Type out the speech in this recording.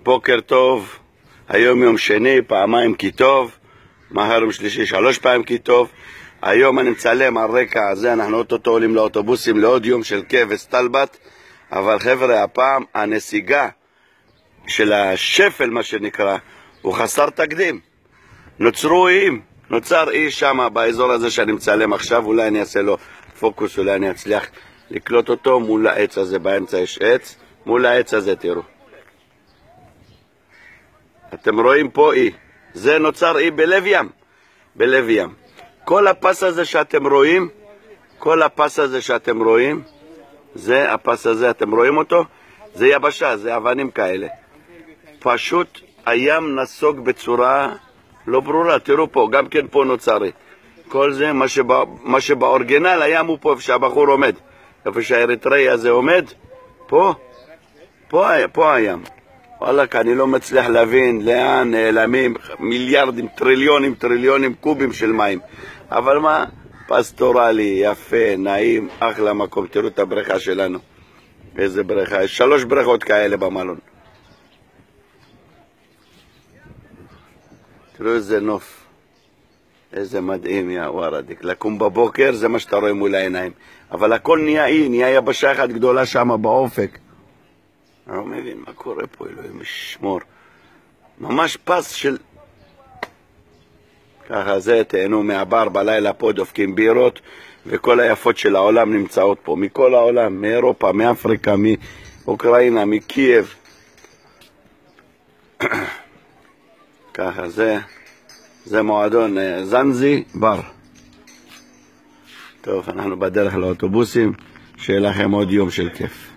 בוקר טוב, היום יום שני, פעמיים כי טוב, מחר יום שלישי 3 פעמים כי טוב. היום אני מצלם על רקע הזה, אנחנו אוטוטו עולים לאוטובוסים לעוד יום של כיף וסטלבט, אבל חבר'ה, הפעם הנסיגה של השפל, מה שנקרא, הוא חסר תקדים. נוצרו איים, נוצר אי שם באזור הזה שאני מצלם עכשיו, אולי אני אעשה לו פוקוס, אולי אני אצליח לקלוט אותו מול העץ הזה, באמצע יש עץ, מול העץ הזה תראו. אתם רואים פה אי, זה נוצר אי בלב ים, בלב ים. כל הפס הזה שאתם רואים, כל הפס הזה שאתם רואים, זה הפס הזה, אתם רואים אותו? זה יבשה, זה אבנים כאלה. פשוט הים נסוג בצורה לא ברורה, תראו פה, גם כן פה נוצר אי. כל זה, מה שבאורגינל הים הוא פה, איפה שהבחור עומד. איפה שהאריתראי הזה עומד, פה הים. וואלק, אני לא מצליח להבין לאן נעלמים מיליארדים, טריליונים קובים של מים. אבל מה? פסטורלי, יפה, נעים, אחלה מקום. תראו את הבריכה שלנו. איזה בריכה, יש 3 בריכות כאלה במלון. תראו איזה נוף. איזה מדהים, יא ווארדיק. לקום בבוקר זה מה שאתה רואה מול העיניים. אבל הכל נהיה אי, נהיה יבשה אחת גדולה שם באופק. אני לא מבין מה קורה פה, אלוהים ישמור. ממש פס של... ככה זה, תהנו מהבר בלילה פה, דופקים בירות, וכל היפות של העולם נמצאות פה. מכל העולם, מאירופה, מאפריקה, מאוקראינה, מקייב. ככה זה מועדון זנזי בר. טוב, אנחנו בדרך לאוטובוסים, שיהיה לכם עוד יום של כיף.